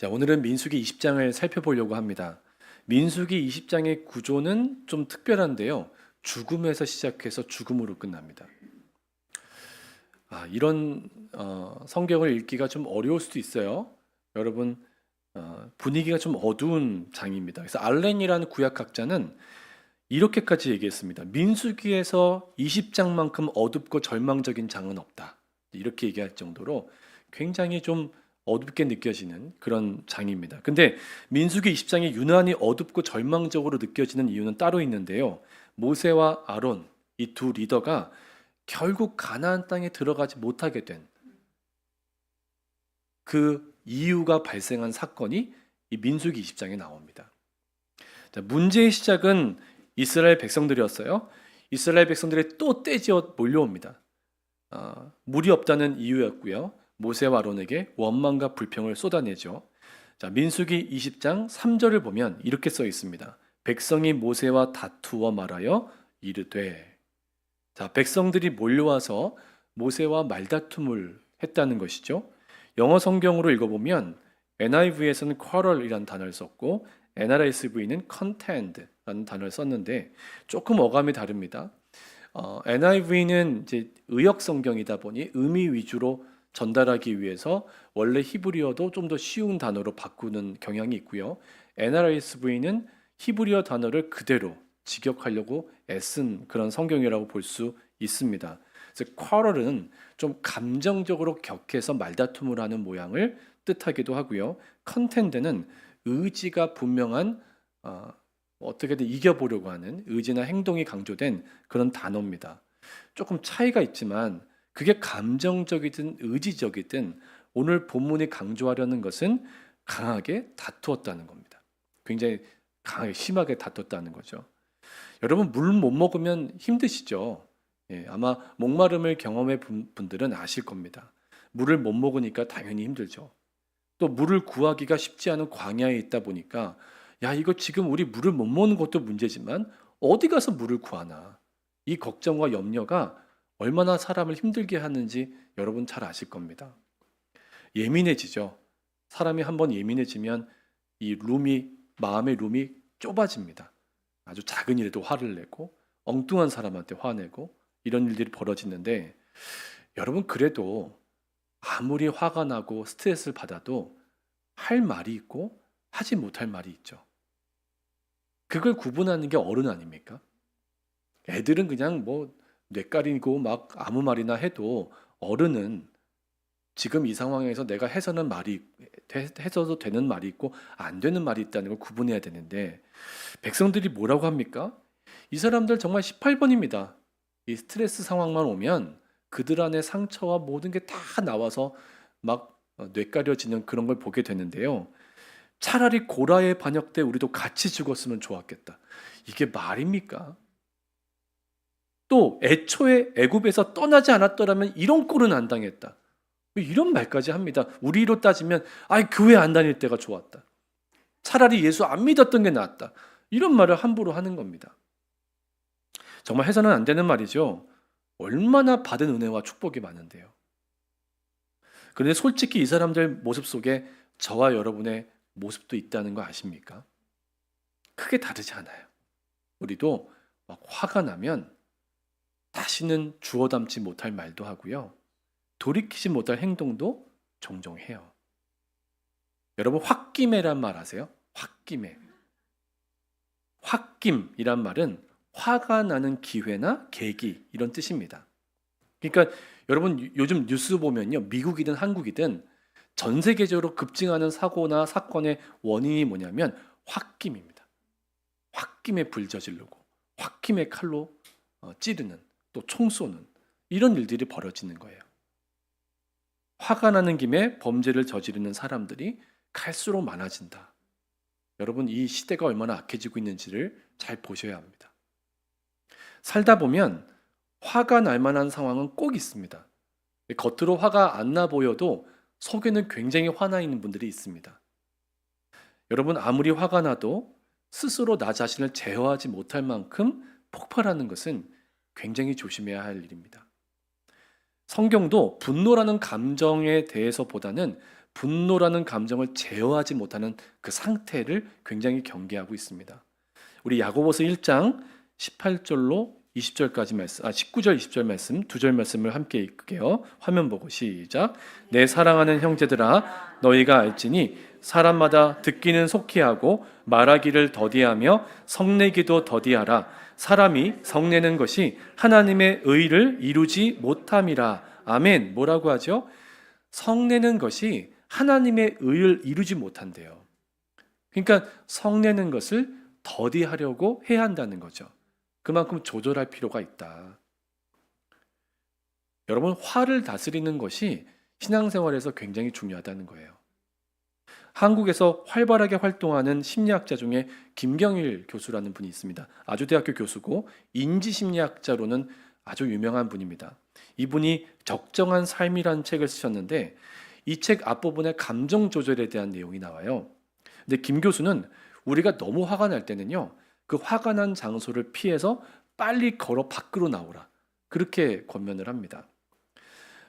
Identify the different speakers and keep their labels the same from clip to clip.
Speaker 1: 자, 오늘은 민수기 20장을 살펴보려고 합니다. 민수기 20장의 구조는 좀 특별한데요. 죽음에서 시작해서 죽음으로 끝납니다. 이런 성경을 읽기가 좀 어려울 수도 있어요. 여러분, 분위기가 좀 어두운 장입니다. 그래서 알렌이라는 구약학자는 이렇게까지 얘기했습니다. 민수기에서 20장만큼 어둡고 절망적인 장은 없다. 이렇게 얘기할 정도로 굉장히 좀 어둡게 느껴지는 그런 장입니다. 근데 민수기 20장이 유난히 어둡고 절망적으로 느껴지는 이유는 따로 있는데요. 모세와 아론, 이 두 리더가 결국 가나안 땅에 들어가지 못하게 된 그 이유가 발생한 사건이 이 민수기 20장에 나옵니다. 자, 문제의 시작은 이스라엘 백성들이었어요. 이스라엘 백성들이 또 떼지어 몰려옵니다. 물이 없다는 이유였고요. 모세와 아론에게 원망과 불평을 쏟아내죠. 자, 민수기 20장 3절을 보면 이렇게 써 있습니다. 백성이 모세와 다투어 말하여 이르되. 자, 백성들이 몰려와서 모세와 말다툼을 했다는 것이죠. 영어 성경으로 읽어보면 NIV에서는 quarrel이라는 단어를 썼고 NRSV는 contend라는 단어를 썼는데 조금 어감이 다릅니다. NIV는 이제 의역 성경이다 보니 의미 위주로 전달하기 위해서 원래 히브리어도 좀 더 쉬운 단어로 바꾸는 경향이 있고요. NRSV는 히브리어 단어를 그대로 직역하려고 애쓴 그런 성경이라고 볼 수 있습니다. 그래서 quarrel은 좀 감정적으로 격해서 말다툼을 하는 모양을 뜻하기도 하고요. contend는 의지가 분명한 어떻게든 이겨보려고 하는 의지나 행동이 강조된 그런 단어입니다. 조금 차이가 있지만 그게 감정적이든 의지적이든 오늘 본문이 강조하려는 것은 강하게 다투었다는 겁니다. 굉장히 강하게 심하게 다퉜다는 거죠. 여러분, 물 못 먹으면 힘드시죠? 아마 목마름을 경험해 본 분들은 아실 겁니다. 물을 못 먹으니까 당연히 힘들죠. 또 물을 구하기가 쉽지 않은 광야에 있다 보니까 야, 이거 지금 우리 물을 못 먹는 것도 문제지만 어디 가서 물을 구하나, 이 걱정과 염려가 얼마나 사람을 힘들게 하는지 여러분 잘 아실 겁니다. 예민해지죠. 사람이 한번 예민해지면 이 마음의 룸이 좁아집니다. 아주 작은 일에도 화를 내고 엉뚱한 사람한테 화내고 이런 일들이 벌어지는데, 여러분, 그래도 아무리 화가 나고 스트레스를 받아도 할 말이 있고 하지 못할 말이 있죠. 그걸 구분하는 게 어른 아닙니까? 애들은 그냥 뭐 뇌까리고 막 아무 말이나 해도, 어른은 지금 이 상황에서 내가 해서도 되는 말이 있고 안 되는 말이 있다는 걸 구분해야 되는데, 백성들이 뭐라고 합니까? 이 사람들 정말 18번입니다. 이 스트레스 상황만 오면 그들 안에 상처와 모든 게 다 나와서 막 뇌까려지는 그런 걸 보게 되는데요. 차라리 고라의 반역 때 우리도 같이 죽었으면 좋았겠다. 이게 말입니까? 또 애초에 애굽에서 떠나지 않았더라면 이런 꼴은 안 당했다. 이런 말까지 합니다. 우리로 따지면 교회 안 다닐 때가 좋았다. 차라리 예수 안 믿었던 게 낫다. 이런 말을 함부로 하는 겁니다. 정말 해서는 안 되는 말이죠. 얼마나 받은 은혜와 축복이 많은데요. 그런데 솔직히 이 사람들 모습 속에 저와 여러분의 모습도 있다는 거 아십니까? 크게 다르지 않아요. 우리도 막 화가 나면 다시는 주워 담지 못할 말도 하고요. 돌이키지 못할 행동도 종종 해요. 여러분, 홧김에란 말 아세요? 홧김에. 홧김이란 말은 화가 나는 기회나 계기, 이런 뜻입니다. 그러니까 여러분, 요즘 뉴스 보면요, 미국이든 한국이든 전 세계적으로 급증하는 사고나 사건의 원인이 뭐냐면 홧김입니다. 홧김에 불 저지르고 홧김에 칼로 찌르는, 또 총 쏘는 이런 일들이 벌어지는 거예요. 화가 나는 김에 범죄를 저지르는 사람들이 갈수록 많아진다. 여러분, 이 시대가 얼마나 악해지고 있는지를 잘 보셔야 합니다. 살다 보면 화가 날 만한 상황은 꼭 있습니다. 겉으로 화가 안 나 보여도 속에는 굉장히 화나 있는 분들이 있습니다. 여러분, 아무리 화가 나도 스스로 나 자신을 제어하지 못할 만큼 폭발하는 것은 굉장히 조심해야 할 일입니다. 성경도 분노라는 감정에 대해서보다는 분노라는 감정을 제어하지 못하는 그 상태를 굉장히 경계하고 있습니다. 우리 야고보서 1장 18절로 20절까지 말씀, 19절 20절 말씀, 두 절 말씀을 함께 읽게요. 화면 보고 시작. 내 사랑하는 형제들아 너희가 알지니 사람마다 듣기는 속히 하고 말하기를 더디하며 성내기도 더디하라. 사람이 성내는 것이 하나님의 의를 이루지 못함이라. 아멘. 뭐라고 하죠? 성내는 것이 하나님의 의를 이루지 못한대요. 그러니까 성내는 것을 더디하려고 해야 한다는 거죠. 그만큼 조절할 필요가 있다. 여러분, 화를 다스리는 것이 신앙생활에서 굉장히 중요하다는 거예요. 한국에서 활발하게 활동하는 심리학자 중에 김경일 교수라는 분이 있습니다. 아주대학교 교수고 인지심리학자로는 아주 유명한 분입니다. 이분이 적정한 삶이라는 책을 쓰셨는데 이 책 앞부분에 감정 조절에 대한 내용이 나와요. 근데 김 교수는 우리가 너무 화가 날 때는요, 그 화가 난 장소를 피해서 빨리 걸어 밖으로 나오라. 그렇게 권면을 합니다.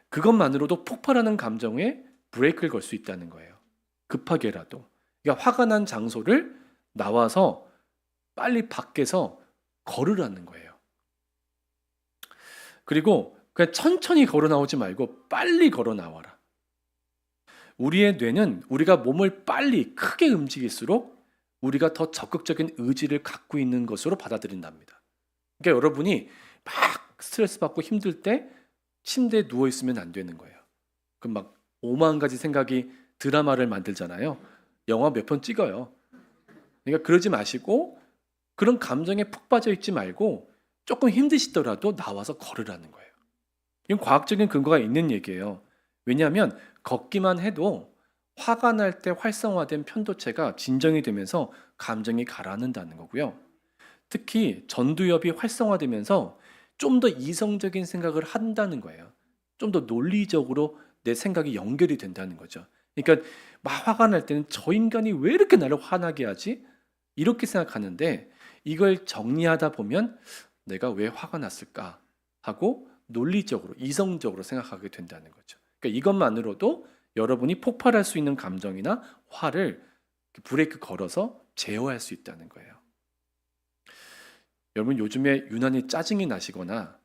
Speaker 1: 그것만으로도 폭발하는 감정에 브레이크를 걸 수 있다는 거예요. 급하게라도. 그러니까 화가 난 장소를 나와서 빨리 밖에서 걸으라는 거예요. 그리고 그냥 천천히 걸어 나오지 말고 빨리 걸어 나와라. 우리의 뇌는 우리가 몸을 빨리 크게 움직일수록 우리가 더 적극적인 의지를 갖고 있는 것으로 받아들인답니다. 그러니까 여러분이 막 스트레스 받고 힘들 때 침대에 누워 있으면 안 되는 거예요. 그럼 막 5만 가지 생각이 드라마를 만들잖아요. 영화 몇 편 찍어요. 그러니까 그러지 마시고 그런 감정에 푹 빠져 있지 말고 조금 힘드시더라도 나와서 걸으라는 거예요. 이건 과학적인 근거가 있는 얘기예요. 왜냐하면 걷기만 해도 화가 날 때 활성화된 편도체가 진정이 되면서 감정이 가라앉는다는 거고요. 특히 전두엽이 활성화되면서 좀 더 이성적인 생각을 한다는 거예요. 좀 더 논리적으로 내 생각이 연결이 된다는 거죠. 그러니까 막 화가 날 때는 저 인간이 왜 이렇게 나를 화나게 하지? 이렇게 생각하는데 이걸 정리하다 보면 내가 왜 화가 났을까 하고 논리적으로 이성적으로 생각하게 된다는 거죠. 그러니까 이것만으로도 여러분이 폭발할 수 있는 감정이나 화를 브레이크 걸어서 제어할 수 있다는 거예요. 여러분 요즘에 유난히 짜증이 나시거나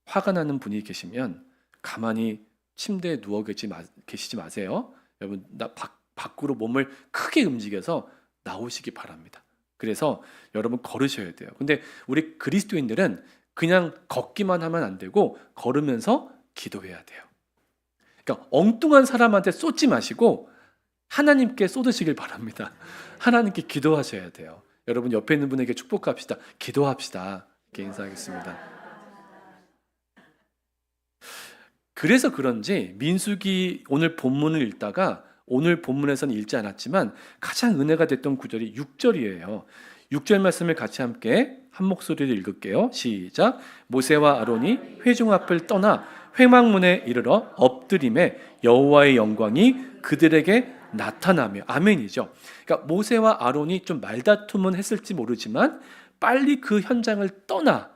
Speaker 1: 화가 나는 분이 계시면 가만히 침대에 누워 계시지 마세요. 여러분 밖으로 몸을 크게 움직여서 나오시기 바랍니다. 그래서 여러분 걸으셔야 돼요. 근데 우리 그리스도인들은 그냥 걷기만 하면 안 되고 걸으면서 기도해야 돼요. 그러니까 엉뚱한 사람한테 쏟지 마시고 하나님께 쏟으시길 바랍니다. 하나님께 기도하셔야 돼요. 여러분 옆에 있는 분에게 축복합시다. 기도합시다. 이렇게 인사하겠습니다. 그래서 그런지 민수기 오늘 본문을 읽다가 오늘 본문에서는 읽지 않았지만 가장 은혜가 됐던 구절이 6절이에요. 6절 말씀을 같이 함께 한 목소리로 읽을게요. 시작. 모세와 아론이 회중 앞을 떠나 회막문에 이르러 엎드림에 여호와의 영광이 그들에게 나타나며. 아멘이죠. 그러니까 모세와 아론이 좀 말다툼은 했을지 모르지만 빨리 그 현장을 떠나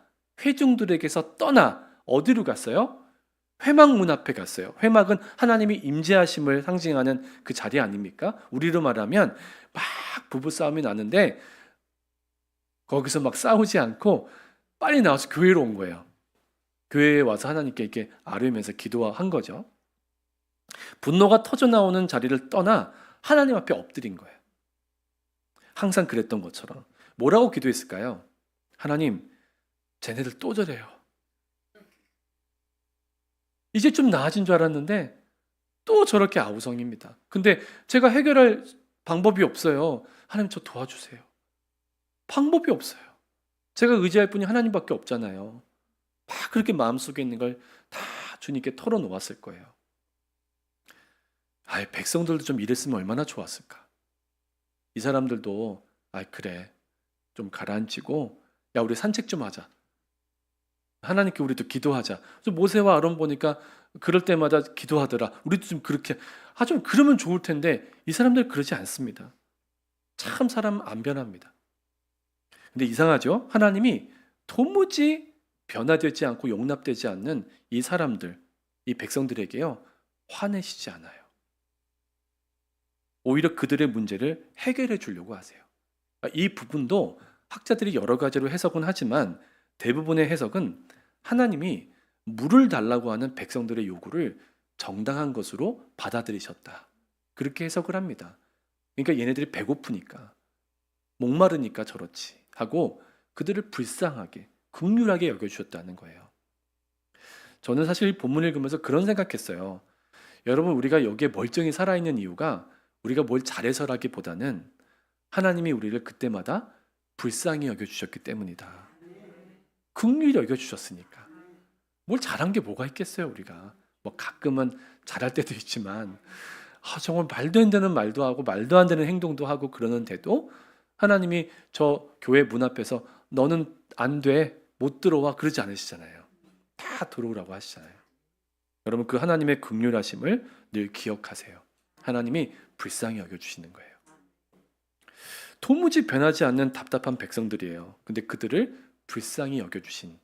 Speaker 1: 회중들에게서 떠나 어디로 갔어요? 회막문 앞에 갔어요. 회막은 하나님이 임재하심을 상징하는 그 자리 아닙니까? 우리로 말하면 막 부부싸움이 나는데 거기서 막 싸우지 않고 빨리 나와서 교회로 온 거예요. 교회에 와서 하나님께 이렇게 아뢰면서 기도한 거죠. 분노가 터져 나오는 자리를 떠나 하나님 앞에 엎드린 거예요. 항상 그랬던 것처럼. 뭐라고 기도했을까요? 하나님, 쟤네들 또 저래요. 이제 좀 나아진 줄 알았는데 또 저렇게 아우성입니다. 근데 제가 해결할 방법이 없어요. 하나님 저 도와주세요. 방법이 없어요. 제가 의지할 분이 하나님밖에 없잖아요. 막 그렇게 마음속에 있는 걸 다 주님께 털어놓았을 거예요. 백성들도 좀 이랬으면 얼마나 좋았을까. 이 사람들도 그래 좀 가라앉히고 야 우리 산책 좀 하자. 하나님께 우리도 기도하자. 모세와 아론 보니까 그럴 때마다 기도하더라. 우리도 좀 그렇게 좀 그러면 좋을 텐데 이 사람들 그러지 않습니다. 참 사람 안 변합니다. 근데 이상하죠? 하나님이 도무지 변화되지 않고 용납되지 않는 이 사람들, 이 백성들에게요 화내시지 않아요. 오히려 그들의 문제를 해결해 주려고 하세요. 이 부분도 학자들이 여러 가지로 해석은 하지만 대부분의 해석은 하나님이 물을 달라고 하는 백성들의 요구를 정당한 것으로 받아들이셨다. 그렇게 해석을 합니다. 그러니까 얘네들이 배고프니까, 목마르니까 저렇지 하고 그들을 불쌍하게, 긍휼하게 여겨주셨다는 거예요. 저는 사실 본문을 읽으면서 그런 생각했어요. 여러분, 우리가 여기에 멀쩡히 살아있는 이유가 우리가 뭘 잘해서라기보다는 하나님이 우리를 그때마다 불쌍히 여겨주셨기 때문이다. 긍휼히 여겨주셨으니까. 뭘 잘한 게 뭐가 있겠어요, 우리가. 뭐 가끔은 잘할 때도 있지만 정말 말도 안 되는 말도 하고 말도 안 되는 행동도 하고 그러는데도 하나님이 저 교회 문 앞에서 너는 안 돼, 못 들어와 그러지 않으시잖아요. 다 들어오라고 하시잖아요. 여러분, 그 하나님의 긍휼하심을 늘 기억하세요. 하나님이 불쌍히 여겨주시는 거예요. 도무지 변하지 않는 답답한 백성들이에요. 근데 그들을 불쌍히 여겨주신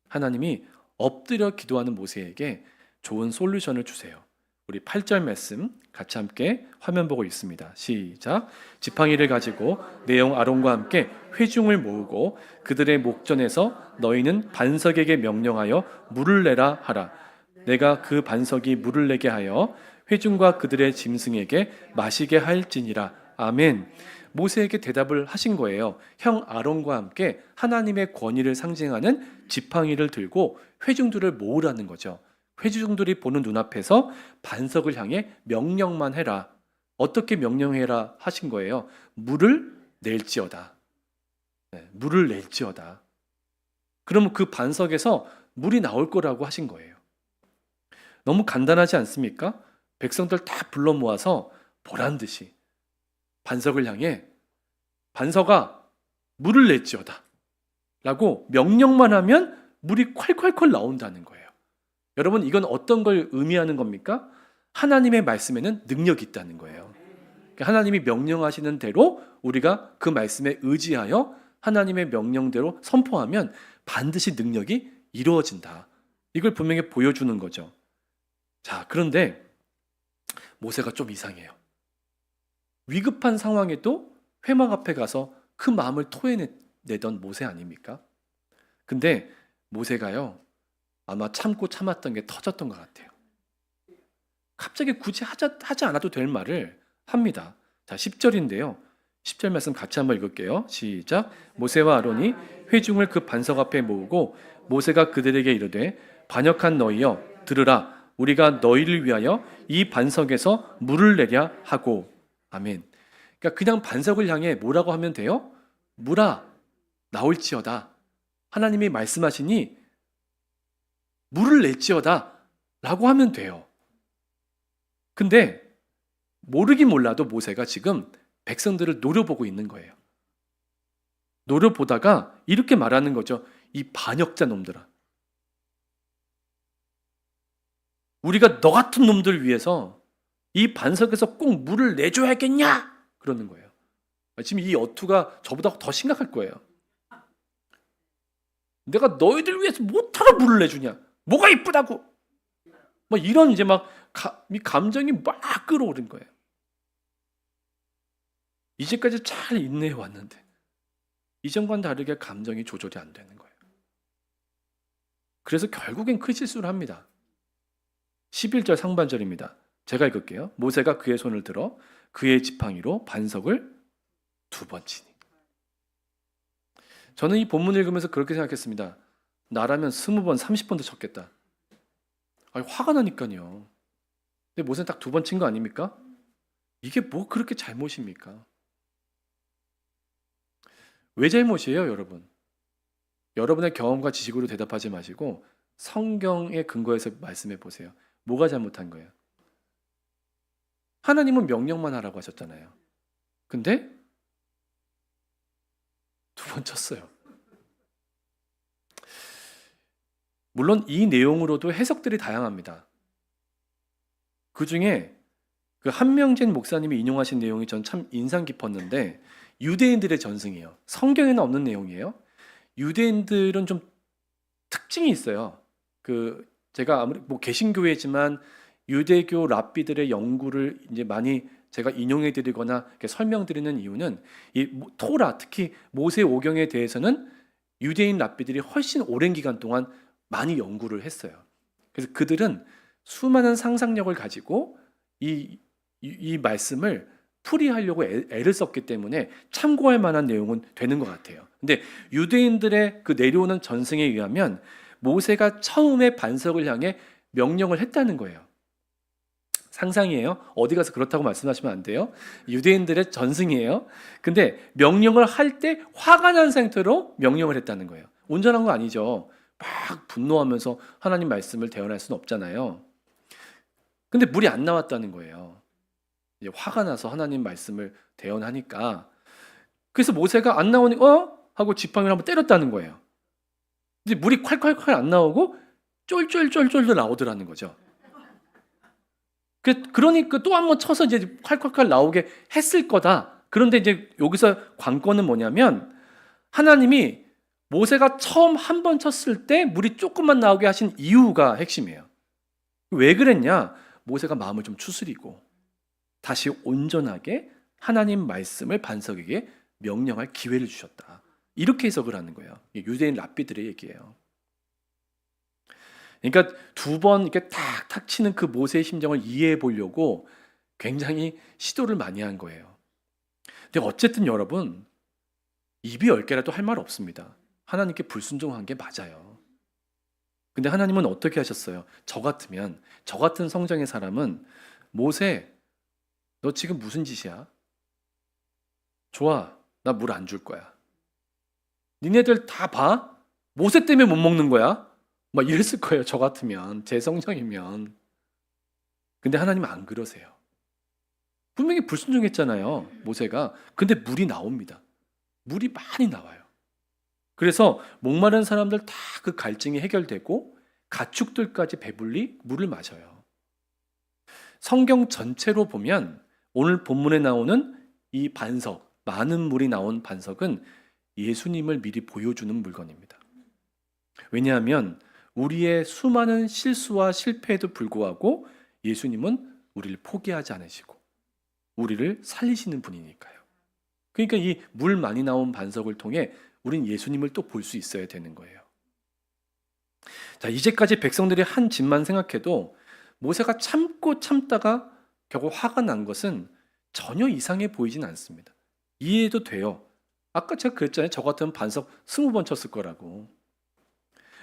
Speaker 1: 하나님이 엎드려 기도하는 모세에게 좋은 솔루션을 주세요. 우리 8절 말씀 같이 함께 화면 보고 읽습니다. 시작. 지팡이를 가지고 내용 아론과 함께 회중을 모으고 그들의 목전에서 너희는 반석에게 명령하여 물을 내라 하라. 내가 그 반석이 물을 내게 하여 회중과 그들의 짐승에게 마시게 할지니라. 아멘. 모세에게 대답을 하신 거예요. 형 아론과 함께 하나님의 권위를 상징하는 지팡이를 들고 회중들을 모으라는 거죠. 회중들이 보는 눈앞에서 반석을 향해 명령만 해라. 어떻게 명령해라 하신 거예요? 물을 낼지어다. 물을 낼지어다. 그러면 그 반석에서 물이 나올 거라고 하신 거예요. 너무 간단하지 않습니까? 백성들 다 불러 모아서 보란 듯이 반석을 향해 반석아 물을 낼지어다 라고 명령만 하면 물이 콸콸콸 나온다는 거예요. 여러분, 이건 어떤 걸 의미하는 겁니까? 하나님의 말씀에는 능력이 있다는 거예요. 하나님이 명령하시는 대로 우리가 그 말씀에 의지하여 하나님의 명령대로 선포하면 반드시 능력이 이루어진다. 이걸 분명히 보여주는 거죠. 자, 그런데 모세가 좀 이상해요. 위급한 상황에도 회막 앞에 가서 그 마음을 토해내던 모세 아닙니까? 근데 모세가요, 아마 참고 참았던 게 터졌던 것 같아요. 갑자기 굳이 하지 않아도 될 말을 합니다. 자, 10절인데요. 10절 말씀 같이 한번 읽을게요. 시작. 모세와 아론이 회중을 그 반석 앞에 모으고 모세가 그들에게 이르되 반역한 너희여 들으라. 우리가 너희를 위하여 이 반석에서 물을 내랴 하고. 아멘. 그러니까 그냥 반석을 향해 뭐라고 하면 돼요? 물아 나올지어다. 하나님이 말씀하시니 물을 낼지어다 라고 하면 돼요. 근데 모르긴 몰라도 모세가 지금 백성들을 노려보고 있는 거예요. 노려보다가 이렇게 말하는 거죠. 이 반역자 놈들아, 우리가 너 같은 놈들 위해서 이 반석에서 꼭 물을 내줘야겠냐? 그러는 거예요. 지금 이 어투가 저보다 더 심각할 거예요. 내가 너희들 위해서 못하러 물을 내주냐? 뭐가 이쁘다고? 막 이런 이제 막 감정이 막 끌어오른 거예요. 이제까지 잘 인내해 왔는데 이전과는 다르게 감정이 조절이 안 되는 거예요. 그래서 결국엔 큰 실수를 합니다. 11절 상반절입니다. 제가 읽을게요. 모세가 그의 손을 들어 그의 지팡이로 반석을 2번 치니. 저는 이 본문을 읽으면서 그렇게 생각했습니다. 나라면 20번, 30번도 쳤겠다. 화가 나니까요. 근데 모세는 딱 2번 친 거 아닙니까? 이게 뭐 그렇게 잘못입니까? 왜 잘못이에요, 여러분? 여러분의 경험과 지식으로 대답하지 마시고 성경의 근거에서 말씀해 보세요. 뭐가 잘못한 거예요? 하나님은 명령만 하라고 하셨잖아요. 근데 2번 쳤어요. 물론 이 내용으로도 해석들이 다양합니다. 그 중에 그 한명진 목사님이 인용하신 내용이 전 참 인상 깊었는데, 유대인들의 전승이에요. 성경에는 없는 내용이에요. 유대인들은 좀 특징이 있어요. 제가 아무리 개신교회지만 유대교 랍비들의 연구를 이제 많이 제가 인용해 드리거나 설명드리는 이유는 이 토라, 특히 모세 오경에 대해서는 유대인 랍비들이 훨씬 오랜 기간 동안 많이 연구를 했어요. 그래서 그들은 수많은 상상력을 가지고 이 말씀을 풀이하려고 애를 썼기 때문에 참고할 만한 내용은 되는 것 같아요. 근데 유대인들의 그 내려오는 전승에 의하면 모세가 처음에 반석을 향해 명령을 했다는 거예요. 상상이에요. 어디 가서 그렇다고 말씀하시면 안 돼요. 유대인들의 전승이에요. 근데 명령을 할 때 화가 난 상태로 명령을 했다는 거예요. 온전한 거 아니죠. 막 분노하면서 하나님 말씀을 대언할 수는 없잖아요. 근데 물이 안 나왔다는 거예요. 이제 화가 나서 하나님 말씀을 대언하니까. 그래서 모세가 안 나오니 하고 지팡이를 한번 때렸다는 거예요. 근데 물이 콸콸콸 안 나오고 쫄쫄쫄쫄 나오더라는 거죠. 그러니까 또 한 번 쳐서 이제 콸콸콸 나오게 했을 거다. 그런데 이제 여기서 관건은 뭐냐면 하나님이 모세가 처음 한 번 쳤을 때 물이 조금만 나오게 하신 이유가 핵심이에요. 왜 그랬냐? 모세가 마음을 좀 추스리고 다시 온전하게 하나님 말씀을 반석에게 명령할 기회를 주셨다. 이렇게 해석을 하는 거예요. 유대인 랍비들의 얘기예요. 그러니까 두 번 이렇게 탁탁 치는 그 모세의 심정을 이해해 보려고 굉장히 시도를 많이 한 거예요. 근데 어쨌든 여러분, 입이 10개라도 할 말 없습니다. 하나님께 불순종한 게 맞아요. 근데 하나님은 어떻게 하셨어요? 저 같은 성정의 사람은 모세, 너 지금 무슨 짓이야? 좋아, 나 물 안 줄 거야. 니네들 다 봐? 모세 때문에 못 먹는 거야? 막 이랬을 거예요. 저 같으면, 제 성정이면. 근데 하나님은 안 그러세요. 분명히 불순종했잖아요, 모세가. 근데 물이 나옵니다. 물이 많이 나와요. 그래서 목마른 사람들 다 그 갈증이 해결되고 가축들까지 배불리 물을 마셔요. 성경 전체로 보면 오늘 본문에 나오는 이 반석, 많은 물이 나온 반석은 예수님을 미리 보여주는 물건입니다. 왜냐하면 우리의 수많은 실수와 실패에도 불구하고 예수님은 우리를 포기하지 않으시고 우리를 살리시는 분이니까요. 그러니까 이 물 많이 나온 반석을 통해 우린 예수님을 또 볼 수 있어야 되는 거예요. 자, 이제까지 백성들이 한 짓만 생각해도 모세가 참고 참다가 결국 화가 난 것은 전혀 이상해 보이진 않습니다. 이해도 돼요. 아까 제가 그랬잖아요. 저 같으면 반석 20번 쳤을 거라고.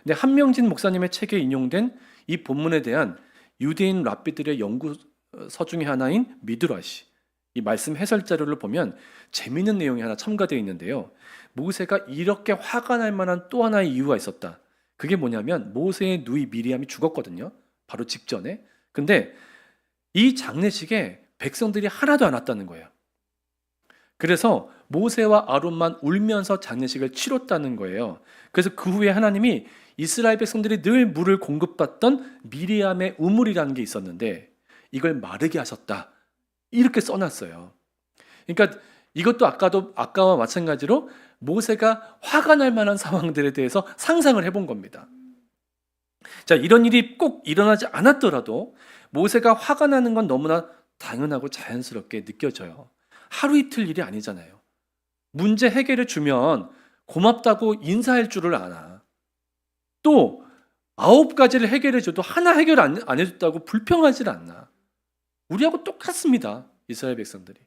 Speaker 1: 근데 한명진 목사님의 책에 인용된 이 본문에 대한 유대인 랍비들의 연구서 중에 하나인 미드라시, 이 말씀 해설 자료를 보면 재미있는 내용이 하나 첨가되어 있는데요. 모세가 이렇게 화가 날 만한 또 하나의 이유가 있었다. 그게 뭐냐면 모세의 누이 미리암이 죽었거든요. 바로 직전에. 근데 이 장례식에 백성들이 하나도 안 왔다는 거예요. 그래서 모세와 아론만 울면서 장례식을 치렀다는 거예요. 그래서 그 후에 하나님이 이스라엘 백성들이 늘 물을 공급받던 미리암의 우물이라는 게 있었는데 이걸 마르게 하셨다. 이렇게 써놨어요. 그러니까 이것도 아까와 마찬가지로 모세가 화가 날 만한 상황들에 대해서 상상을 해본 겁니다. 자, 이런 일이 꼭 일어나지 않았더라도 모세가 화가 나는 건 너무나 당연하고 자연스럽게 느껴져요. 하루 이틀 일이 아니잖아요. 문제 해결을 주면 고맙다고 인사할 줄을 아나. 또 9가지를 해결해 줘도 하나 해결 안 해줬다고 불평하질 않나. 우리하고 똑같습니다. 이스라엘 백성들이.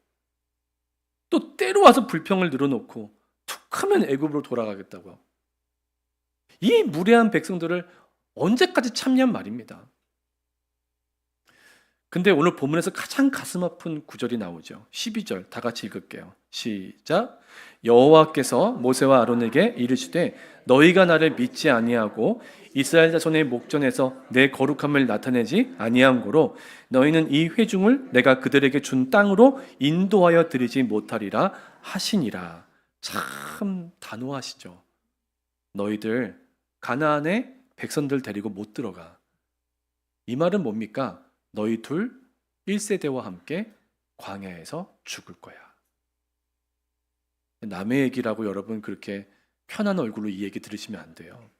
Speaker 1: 또 때로 와서 불평을 늘어놓고 툭 하면 애굽으로 돌아가겠다고. 이 무례한 백성들을 언제까지 참냔 말입니다. 근데 오늘 본문에서 가장 가슴 아픈 구절이 나오죠. 12절 다 같이 읽을게요. 시작. 여호와께서 모세와 아론에게 이르시되 너희가 나를 믿지 아니하고 이스라엘 자손의 목전에서 내 거룩함을 나타내지 아니한 고로 너희는 이 회중을 내가 그들에게 준 땅으로 인도하여 드리지 못하리라 하시니라. 참 단호하시죠. 너희들 가나안에 백성들 데리고 못 들어가. 이 말은 뭡니까? 너희 둘 1세대와 함께 광야에서 죽을 거야. 남의 얘기라고 여러분 그렇게 편한 얼굴로 이 얘기 들으시면 안 돼요.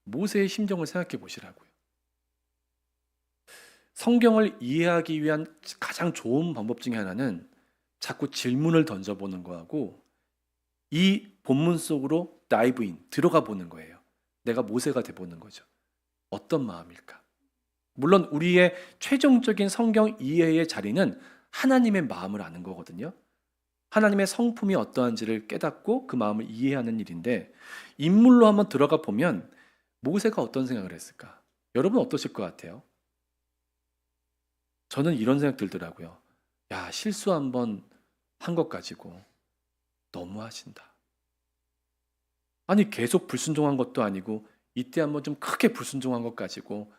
Speaker 1: 모세의 심정을 생각해 보시라고요. 성경을 이해하기 위한 가장 좋은 방법 중에 하나는 자꾸 질문을 던져보는 거하고 이 본문 속으로 다이브인, 들어가 보는 거예요. 내가 모세가 돼보는 거죠. 어떤 마음일까? 물론 우리의 최종적인 성경 이해의 자리는 하나님의 마음을 아는 거거든요. 하나님의 성품이 어떠한지를 깨닫고 그 마음을 이해하는 일인데, 인물로 한번 들어가 보면 모세가 어떤 생각을 했을까? 여러분 어떠실 것 같아요? 저는 이런 생각 들더라고요. 야, 실수 한번 한 것 가지고 너무하신다. 아니, 계속 불순종한 것도 아니고 이때 한번 좀 크게 불순종한 것 가지고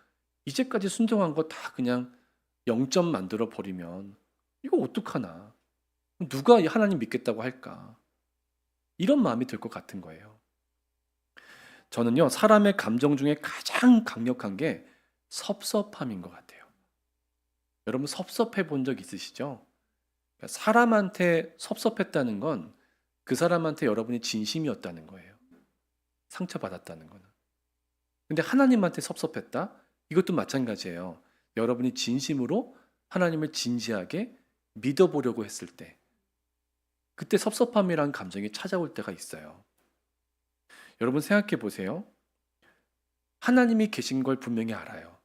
Speaker 1: 이제까지 순종한 거 다 그냥 0점 만들어 버리면 이거 어떡하나? 누가 하나님 믿겠다고 할까? 이런 마음이 들 것 같은 거예요. 저는요, 사람의 감정 중에 가장 강력한 게 섭섭함인 것 같아요. 여러분 섭섭해 본 적 있으시죠? 사람한테 섭섭했다는 건 그 사람한테 여러분이 진심이었다는 거예요. 상처받았다는 거는. 근데 하나님한테 섭섭했다? 이것도 마찬가지예요. 여러분이 진심으로 하나님을 진지하게 믿어보려고 했을 때, 그때 섭섭함이란 감정이 찾아올 때가 있어요. 여러분 생각해 보세요. 하나님이 계신 걸 분명히 알아요.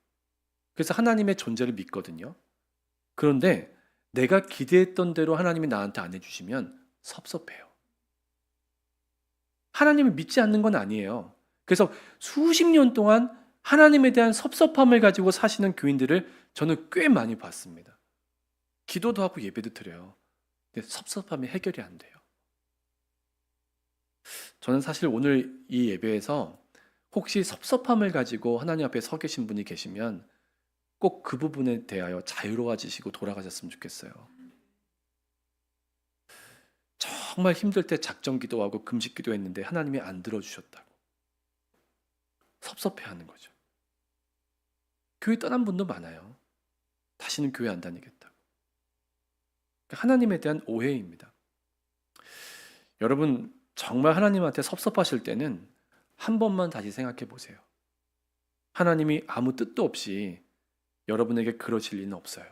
Speaker 1: 그래서 하나님의 존재를 믿거든요. 그런데 내가 기대했던 대로 하나님이 나한테 안 해주시면 섭섭해요. 하나님을 믿지 않는 건 아니에요. 그래서 수십 년 동안 하나님에 대한 섭섭함을 가지고 사시는 교인들을 저는 꽤 많이 봤습니다. 기도도 하고 예배도 드려요. 근데 섭섭함이 해결이 안 돼요. 저는 사실 오늘 이 예배에서 혹시 섭섭함을 가지고 하나님 앞에 서 계신 분이 계시면 꼭 그 부분에 대하여 자유로워지시고 돌아가셨으면 좋겠어요. 정말 힘들 때 작정 기도하고 금식 기도했는데 하나님이 안 들어주셨다고 섭섭해하는 거죠. 교회 떠난 분도 많아요. 다시는 교회 안 다니겠다고. 하나님에 대한 오해입니다. 여러분 정말 하나님한테 섭섭하실 때는 한 번만 다시 생각해 보세요. 하나님이 아무 뜻도 없이 여러분에게 그러실 리는 없어요.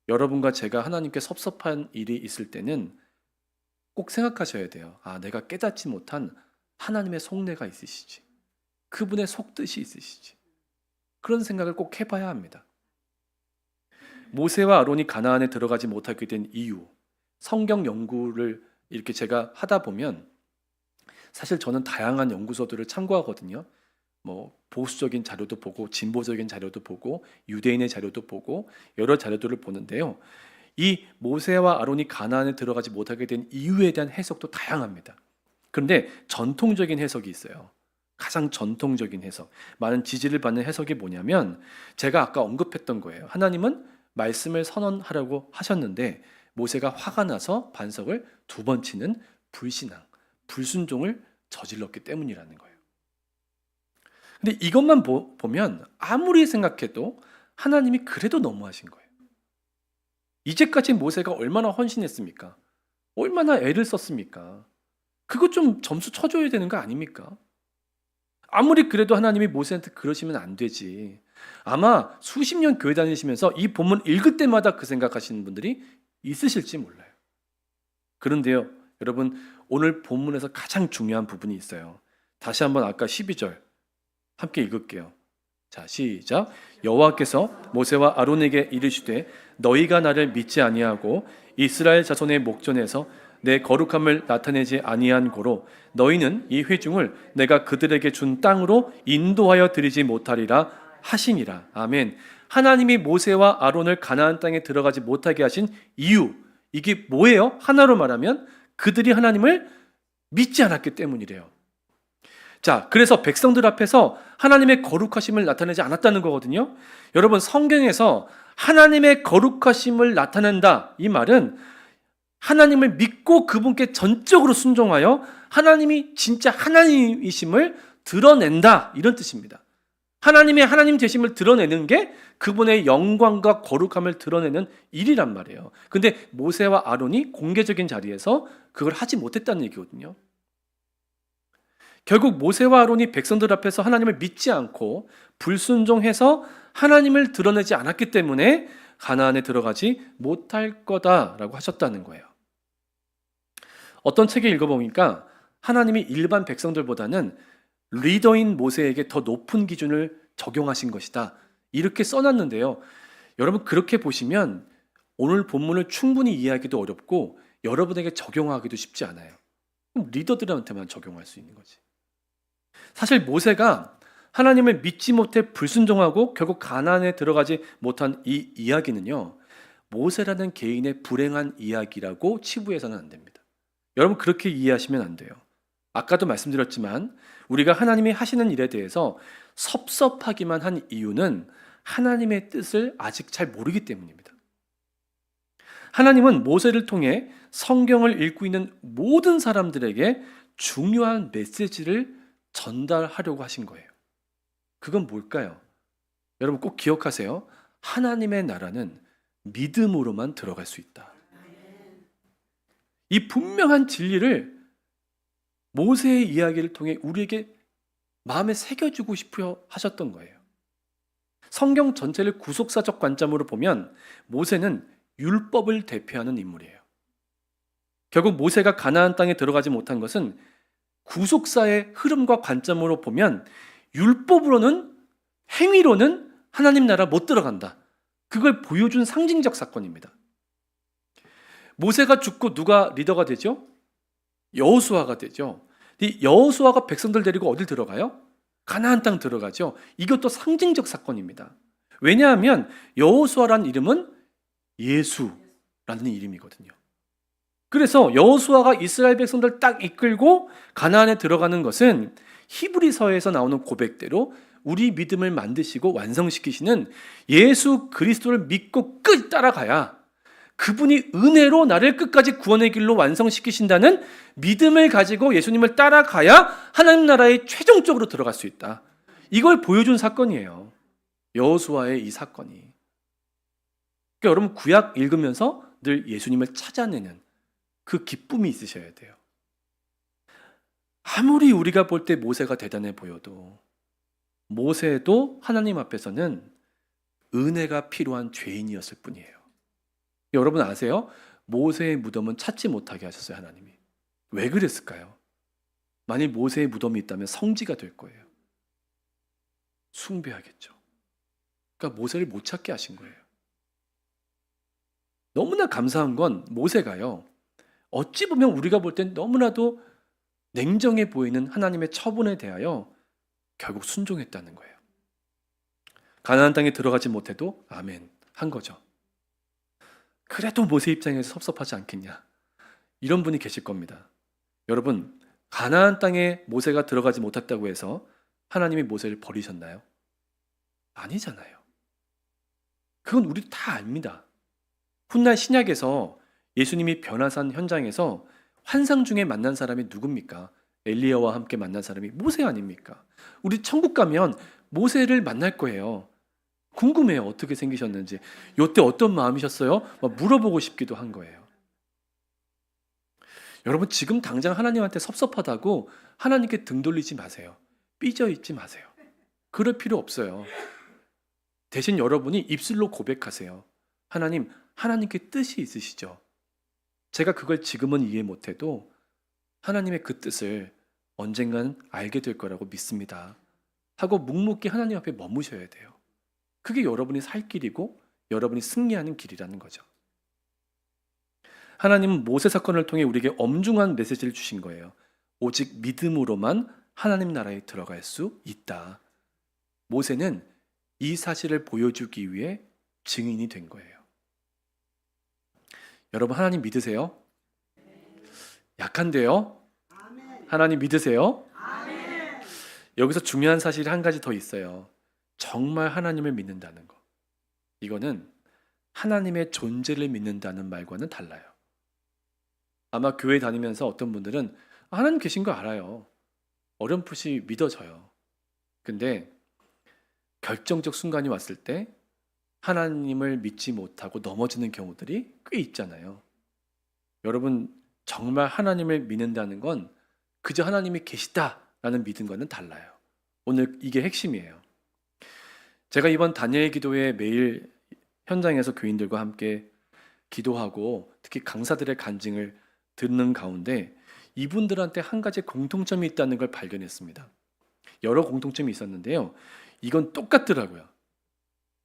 Speaker 1: 여러분과 제가 하나님께 섭섭한 일이 있을 때는 꼭 생각하셔야 돼요. 아, 내가 깨닫지 못한 하나님의 속내가 있으시지. 그분의 속뜻이 있으시지. 그런 생각을 꼭 해봐야 합니다. 모세와 아론이 가나안에 들어가지 못하게 된 이유, 성경 연구를 이렇게 제가 하다 보면 사실 저는 다양한 연구서들을 참고하거든요. 보수적인 자료도 보고 진보적인 자료도 보고 유대인의 자료도 보고 여러 자료들을 보는데요. 이 모세와 아론이 가나안에 들어가지 못하게 된 이유에 대한 해석도 다양합니다. 그런데 전통적인 해석이 있어요. 가장 전통적인 해석, 많은 지지를 받는 해석이 뭐냐면 제가 아까 언급했던 거예요. 하나님은 말씀을 선언하라고 하셨는데 모세가 화가 나서 반석을 2번 치는 불신앙, 불순종을 저질렀기 때문이라는 거예요. 근데 이것만 보면 아무리 생각해도 하나님이 그래도 너무하신 거예요. 이제까지 모세가 얼마나 헌신했습니까? 얼마나 애를 썼습니까? 그거 좀 점수 쳐줘야 되는 거 아닙니까? 아무리 그래도 하나님이 모세한테 그러시면 안 되지. 아마 수십 년 교회 다니시면서 이 본문 읽을 때마다 그 생각하시는 분들이 있으실지 몰라요. 그런데요, 여러분 오늘 본문에서 가장 중요한 부분이 있어요. 다시 한번 아까 12절 함께 읽을게요. 자, 시작. 여호와께서 모세와 아론에게 이르시되 너희가 나를 믿지 아니하고 이스라엘 자손의 목전에서 내 거룩함을 나타내지 아니한 고로 너희는 이 회중을 내가 그들에게 준 땅으로 인도하여 드리지 못하리라 하시니라. 아멘. 하나님이 모세와 아론을 가나안 땅에 들어가지 못하게 하신 이유, 이게 뭐예요? 하나로 말하면 그들이 하나님을 믿지 않았기 때문이래요. 자, 그래서 백성들 앞에서 하나님의 거룩하심을 나타내지 않았다는 거거든요. 여러분 성경에서 하나님의 거룩하심을 나타낸다, 이 말은 하나님을 믿고 그분께 전적으로 순종하여 하나님이 진짜 하나님이심을 드러낸다, 이런 뜻입니다. 하나님의 하나님 되심을 드러내는 게 그분의 영광과 거룩함을 드러내는 일이란 말이에요. 근데 모세와 아론이 공개적인 자리에서 그걸 하지 못했다는 얘기거든요. 결국 모세와 아론이 백성들 앞에서 하나님을 믿지 않고 불순종해서 하나님을 드러내지 않았기 때문에 가나안에 들어가지 못할 거다라고 하셨다는 거예요. 어떤 책에 읽어보니까 하나님이 일반 백성들보다는 리더인 모세에게 더 높은 기준을 적용하신 것이다, 이렇게 써놨는데요. 여러분, 그렇게 보시면 오늘 본문을 충분히 이해하기도 어렵고 여러분에게 적용하기도 쉽지 않아요. 그럼 리더들한테만 적용할 수 있는 거지. 사실 모세가 하나님을 믿지 못해 불순종하고 결국 가나안에 들어가지 못한 이 이야기는요, 모세라는 개인의 불행한 이야기라고 치부해서는 안 됩니다. 여러분, 그렇게 이해하시면 안 돼요. 아까도 말씀드렸지만 우리가 하나님이 하시는 일에 대해서 섭섭하기만 한 이유는 하나님의 뜻을 아직 잘 모르기 때문입니다. 하나님은 모세를 통해 성경을 읽고 있는 모든 사람들에게 중요한 메시지를 전달하려고 하신 거예요. 그건 뭘까요? 여러분 꼭 기억하세요. 하나님의 나라는 믿음으로만 들어갈 수 있다. 이 분명한 진리를 모세의 이야기를 통해 우리에게 마음에 새겨주고 싶어 하셨던 거예요. 성경 전체를 구속사적 관점으로 보면 모세는 율법을 대표하는 인물이에요. 결국 모세가 가나안 땅에 들어가지 못한 것은 구속사의 흐름과 관점으로 보면 율법으로는, 행위로는 하나님 나라 못 들어간다, 그걸 보여준 상징적 사건입니다. 모세가 죽고 누가 리더가 되죠? 여호수아가 되죠. 이 여호수아가 백성들 데리고 어딜 들어가요? 가나안 땅 들어가죠. 이것도 상징적 사건입니다. 왜냐하면 여호수아라는 이름은 예수라는 이름이거든요. 그래서 여호수아가 이스라엘 백성들 딱 이끌고 가나안에 들어가는 것은 히브리서에서 나오는 고백대로 우리 믿음을 만드시고 완성시키시는 예수 그리스도를 믿고 끝 따라가야 그분이 은혜로 나를 끝까지 구원의 길로 완성시키신다는 믿음을 가지고 예수님을 따라가야 하나님 나라에 최종적으로 들어갈 수 있다, 이걸 보여준 사건이에요. 여호수아의 이 사건이. 그러니까 여러분 구약 읽으면서 늘 예수님을 찾아내는 그 기쁨이 있으셔야 돼요. 아무리 우리가 볼 때 모세가 대단해 보여도 모세도 하나님 앞에서는 은혜가 필요한 죄인이었을 뿐이에요. 여러분 아세요? 모세의 무덤은 찾지 못하게 하셨어요, 하나님이. 왜 그랬을까요? 만일 모세의 무덤이 있다면 성지가 될 거예요. 숭배하겠죠. 그러니까 모세를 못 찾게 하신 거예요. 너무나 감사한 건 모세가요, 어찌 보면 우리가 볼 땐 너무나도 냉정해 보이는 하나님의 처분에 대하여 결국 순종했다는 거예요. 가나안 땅에 들어가지 못해도 아멘 한 거죠. 그래도 모세 입장에서 섭섭하지 않겠냐, 이런 분이 계실 겁니다. 여러분, 가나안 땅에 모세가 들어가지 못했다고 해서 하나님이 모세를 버리셨나요? 아니잖아요. 그건 우리 다 압니다. 훗날 신약에서 예수님이 변화산 현장에서 환상 중에 만난 사람이 누굽니까? 엘리야와 함께 만난 사람이 모세 아닙니까? 우리 천국 가면 모세를 만날 거예요. 궁금해요, 어떻게 생기셨는지. 요때 어떤 마음이셨어요? 막 물어보고 싶기도 한 거예요. 여러분, 지금 당장 하나님한테 섭섭하다고 하나님께 등 돌리지 마세요. 삐져 있지 마세요. 그럴 필요 없어요. 대신 여러분이 입술로 고백하세요. 하나님, 하나님께 뜻이 있으시죠? 제가 그걸 지금은 이해 못해도 하나님의 그 뜻을 언젠간 알게 될 거라고 믿습니다 하고 묵묵히 하나님 앞에 머무셔야 돼요. 그게 여러분이 살 길이고 여러분이 승리하는 길이라는 거죠. 하나님은 모세 사건을 통해 우리에게 엄중한 메시지를 주신 거예요. 오직 믿음으로만 하나님 나라에 들어갈 수 있다. 모세는 이 사실을 보여주기 위해 증인이 된 거예요. 여러분, 하나님 믿으세요? 약한데요? 하나님 믿으세요? 여기서 중요한 사실이 한 가지 더 있어요. 정말 하나님을 믿는다는 거. 이거는 하나님의 존재를 믿는다는 말과는 달라요. 아마 교회 다니면서 어떤 분들은 하나님 계신 거 알아요. 어렴풋이 믿어져요. 근데 결정적 순간이 왔을 때 하나님을 믿지 못하고 넘어지는 경우들이 꽤 있잖아요. 여러분, 정말 하나님을 믿는다는 건 그저 하나님이 계시다 라는 믿음과는 달라요. 오늘 이게 핵심이에요. 제가 이번 다니엘 기도회 매일 현장에서 교인들과 함께 기도하고 특히 강사들의 간증을 듣는 가운데 이분들한테 한 가지 공통점이 있다는 걸 발견했습니다. 여러 공통점이 있었는데요. 이건 똑같더라고요.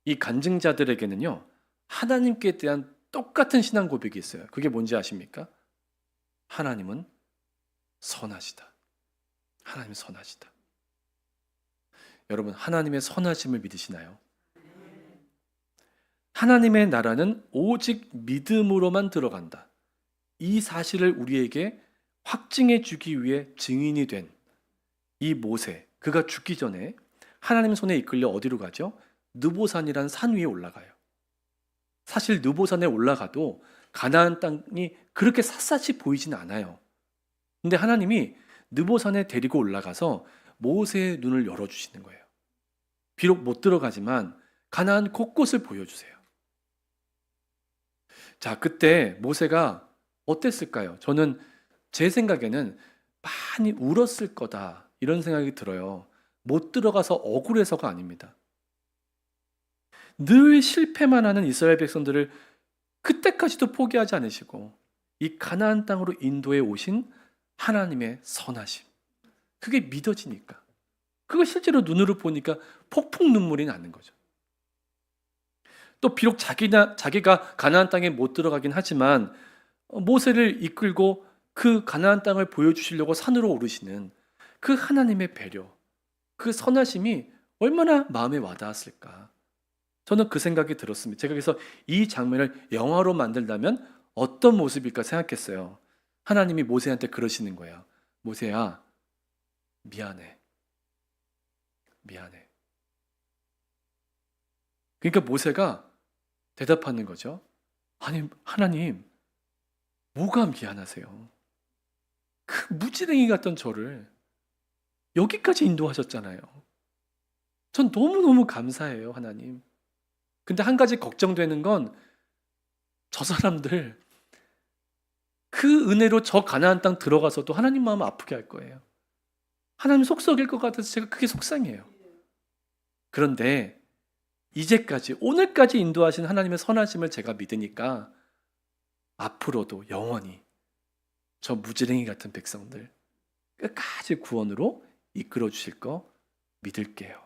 Speaker 1: 이 간증자들에게는요, 하나님께 대한 똑같은 신앙 고백이 있어요. 그게 뭔지 아십니까? 하나님은 선하시다. 하나님은 선하시다. 여러분, 하나님의 선하심을 믿으시나요? 하나님의 나라는 오직 믿음으로만 들어간다. 이 사실을 우리에게 확증해 주기 위해 증인이 된 이 모세, 그가 죽기 전에 하나님 손에 이끌려 어디로 가죠? 느보산이라는 산 위에 올라가요. 사실 느보산에 올라가도 가나안 땅이 그렇게 샅샅이 보이진 않아요. 근데 하나님이 느보산에 데리고 올라가서 모세의 눈을 열어주시는 거예요. 비록 못 들어가지만 가나안 곳곳을 보여주세요. 자, 그때 모세가 어땠을까요? 저는 제 생각에는 많이 울었을 거다 이런 생각이 들어요. 못 들어가서 억울해서가 아닙니다. 늘 실패만 하는 이스라엘 백성들을 그때까지도 포기하지 않으시고 이 가나안 땅으로 인도해 오신 하나님의 선하심, 그게 믿어지니까, 그거 실제로 눈으로 보니까 폭풍 눈물이 나는 거죠. 또 비록 자기가 가나안 땅에 못 들어가긴 하지만 모세를 이끌고 그 가나안 땅을 보여주시려고 산으로 오르시는 그 하나님의 배려, 그 선하심이 얼마나 마음에 와닿았을까. 저는 그 생각이 들었습니다. 제가 그래서 이 장면을 영화로 만들다면 어떤 모습일까 생각했어요. 하나님이 모세한테 그러시는 거예요. 모세야, 미안해. 미안해. 그러니까 모세가 대답하는 거죠. 아니, 하나님, 뭐가 미안하세요? 그 무지랭이 같던 저를 여기까지 인도하셨잖아요. 전 너무너무 감사해요, 하나님. 근데 한 가지 걱정되는 건 저 사람들 그 은혜로 저 가나안 땅 들어가서도 하나님 마음 아프게 할 거예요. 하나님 속 썩일 것 같아서 제가 그게 속상해요. 그런데 이제까지 오늘까지 인도하신 하나님의 선하심을 제가 믿으니까 앞으로도 영원히 저 무지랭이 같은 백성들 끝까지 구원으로 이끌어 주실 거 믿을게요.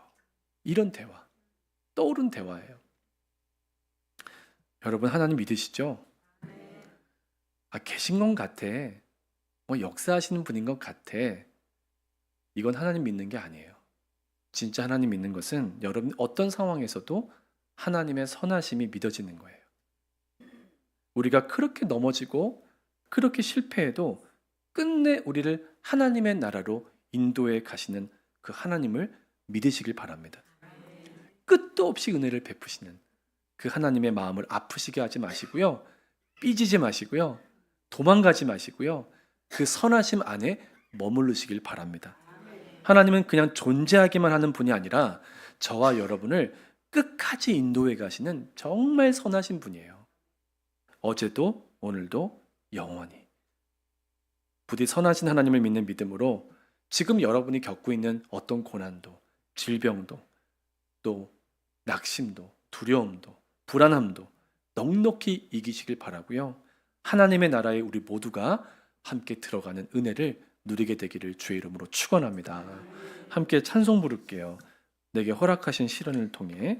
Speaker 1: 이런 대화, 떠오른 대화예요. 여러분, 하나님 믿으시죠? 계신 것 같아. 역사하시는 분인 것 같아. 이건 하나님 믿는 게 아니에요. 진짜 하나님 믿는 것은 여러분 어떤 상황에서도 하나님의 선하심이 믿어지는 거예요. 우리가 그렇게 넘어지고 그렇게 실패해도 끝내 우리를 하나님의 나라로 인도해 가시는 그 하나님을 믿으시길 바랍니다. 끝도 없이 은혜를 베푸시는 그 하나님의 마음을 아프시게 하지 마시고요. 삐지지 마시고요. 도망가지 마시고요. 그 선하심 안에 머무르시길 바랍니다. 하나님은 그냥 존재하기만 하는 분이 아니라 저와 여러분을 끝까지 인도해 가시는 정말 선하신 분이에요. 어제도 오늘도 영원히. 부디 선하신 하나님을 믿는 믿음으로 지금 여러분이 겪고 있는 어떤 고난도, 질병도, 또 낙심도, 두려움도, 불안함도 넉넉히 이기시길 바라고요. 하나님의 나라에 우리 모두가 함께 들어가는 은혜를 누리게 되기를 주의 이름으로 축원합니다. 함께 찬송 부를게요. 내게 허락하신 시련을 통해